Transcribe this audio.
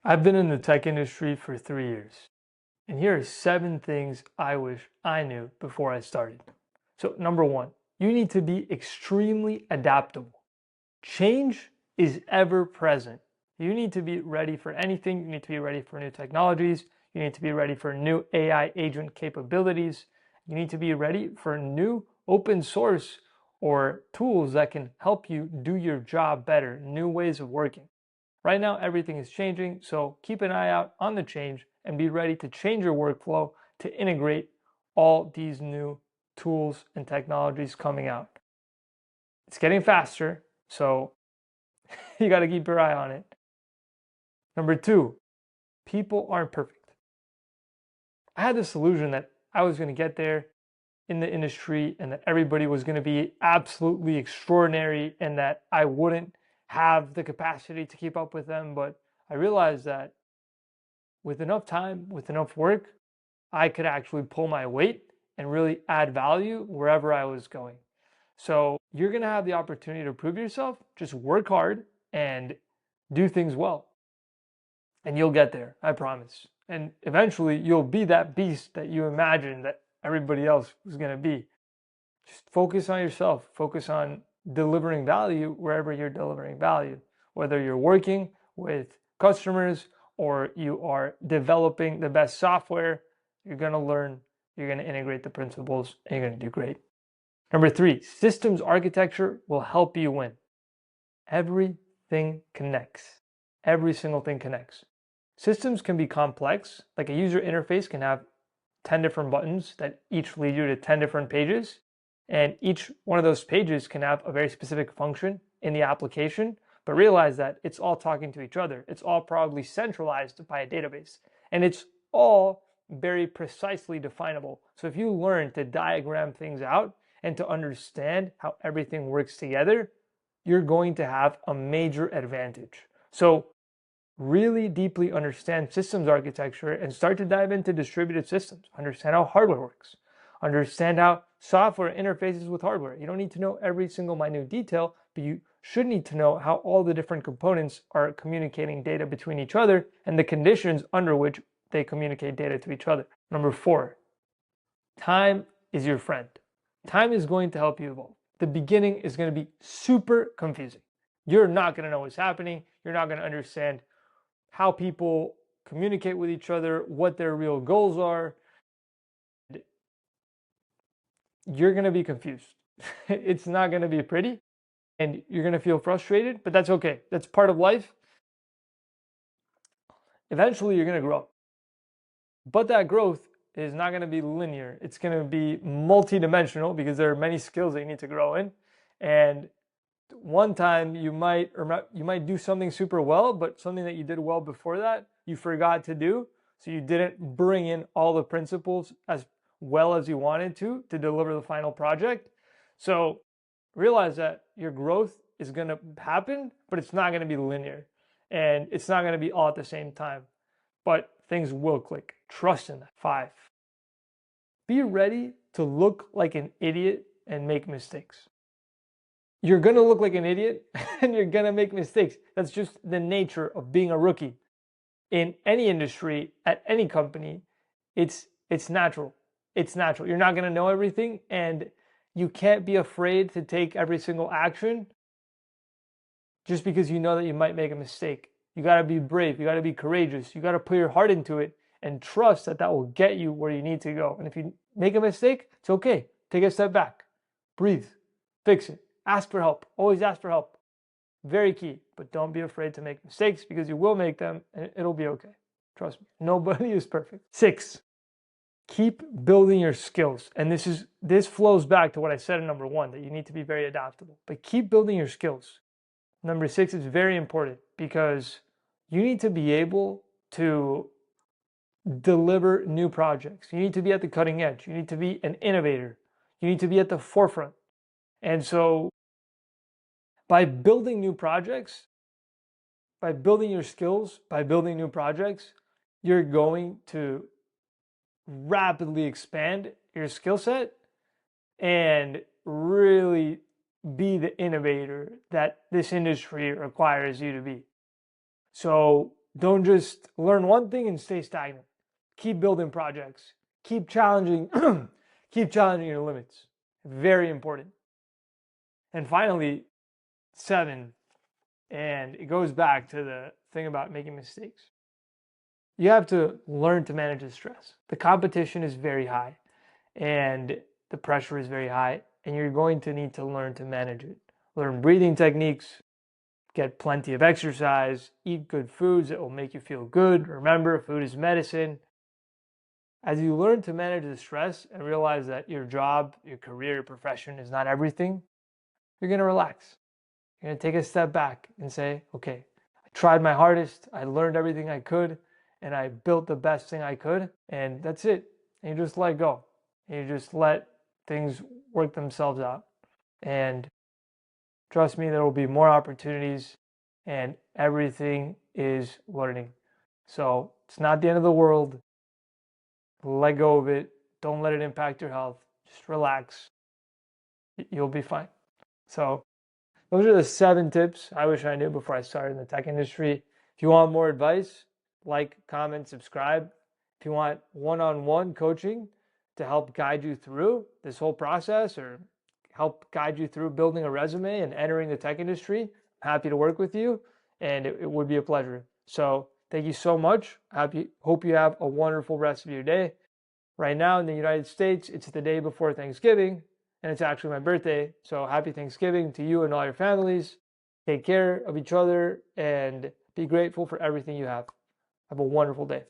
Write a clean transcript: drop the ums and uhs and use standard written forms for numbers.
I've been in the tech industry for 3 years, and here are 7 things I wish I knew before I started. So, number one, you need to be extremely adaptable. Change is ever present. You need to be ready for anything. You need to be ready for new technologies. You need to be ready for new AI agent capabilities. You need to be ready for new open source or tools that can help you do your job better, new ways of working. Right now, everything is changing, so keep an eye out on the change and be ready to change your workflow to integrate all these new tools and technologies coming out. It's getting faster, so you got to keep your eye on it. Number two, people aren't perfect. I had this illusion that I was going to get there in the industry and that everybody was going to be absolutely extraordinary and that I wouldn't have the capacity to keep up with them. But I realized that with enough time, with enough work, I could actually pull my weight and really add value wherever I was going. So you're going to have the opportunity to prove yourself. Just work hard and do things well. And you'll get there, I promise. And eventually you'll be that beast that you imagined that everybody else was going to be. Just focus on yourself. Focus on delivering value wherever you're delivering value, whether you're working with customers or you are developing the best software. You're going to learn, you're going to integrate the principles, and you're going to do great. Number three, systems architecture will help you win. Everything connects. Every single thing connects. Systems can be complex, like a user interface can have 10 different buttons that each lead you to 10 different pages. And each one of those pages can have a very specific function in the application, but realize that it's all talking to each other. It's all probably centralized by a database, and it's all very precisely definable. So if you learn to diagram things out and to understand how everything works together, you're going to have a major advantage. So really deeply understand systems architecture and start to dive into distributed systems. Understand how hardware works. Understand how software interfaces with hardware. You don't need to know every single minute detail, but you should need to know how all the different components are communicating data between each other and the conditions under which they communicate data to each other. Number four, time is your friend. Time is going to help you evolve. The beginning is going to be super confusing. You're not going to know what's happening. You're not going to understand how people communicate with each other, what their real goals are. You're going to be confused. It's not going to be pretty and you're going to feel frustrated, but that's okay. That's part of life. Eventually, you're going to grow. But that growth is not going to be linear. It's going to be multidimensional because there are many skills that you need to grow in. And one time you might do something super well, but something that you did well before that, you forgot to do. So you didn't bring in all the principles as well as you wanted to deliver the final project. So realize that your growth is going to happen, but it's not going to be linear and it's not going to be all at the same time, but things will click. Trust in that. 5, be ready to look like an idiot and make mistakes. You're going to look like an idiot and you're going to make mistakes. That's just the nature of being a rookie. In any industry, at any company, it's natural. It's natural. You're not going to know everything and you can't be afraid to take every single action just because you know that you might make a mistake. You got to be brave. You got to be courageous. You got to put your heart into it and trust that that will get you where you need to go. And if you make a mistake, it's okay. Take a step back. Breathe. Fix it. Ask for help. Always ask for help. Very key. But don't be afraid to make mistakes because you will make them and it'll be okay. Trust me. Nobody is perfect. 6, keep building your skills. And this flows back to what I said in number 1, that you need to be very adaptable. But keep building your skills. Number 6 is very important because you need to be able to deliver new projects. You need to be at the cutting edge. You need to be an innovator. You need to be at the forefront. And so by building new projects, by building your skills, by building new projects, you're going to rapidly expand your skill set and really be the innovator that this industry requires you to be. So Don't just learn one thing and stay stagnant. Keep building projects. Keep challenging, keep challenging your limits. Very important. And finally, 7, and it goes back to the thing about making mistakes. You have to learn to manage the stress. The competition is very high and the pressure is very high, and you're going to need to learn to manage it. Learn breathing techniques, get plenty of exercise, eat good foods that will make you feel good. Remember, food is medicine. As you learn to manage the stress and realize that your job, your career, your profession is not everything, you're going to relax. You're going to take a step back and say, okay, I tried my hardest, I learned everything I could, and I built the best thing I could, and that's it. And you just let go. And you just let things work themselves out. And trust me, there will be more opportunities, and everything is learning. So it's not the end of the world. Let go of it. Don't let it impact your health. Just relax. You'll be fine. So those are the 7 tips I wish I knew before I started in the tech industry. If you want more advice, like, comment, subscribe. If you want one-on-one coaching to help guide you through this whole process or help guide you through building a resume and entering the tech industry, I'm happy to work with you, and it would be a pleasure. So thank you so much. Hope you have a wonderful rest of your day. Right now in the United States, it's the day before Thanksgiving, and it's actually my birthday. So happy Thanksgiving to you and all your families. Take care of each other and be grateful for everything you have. Have a wonderful day.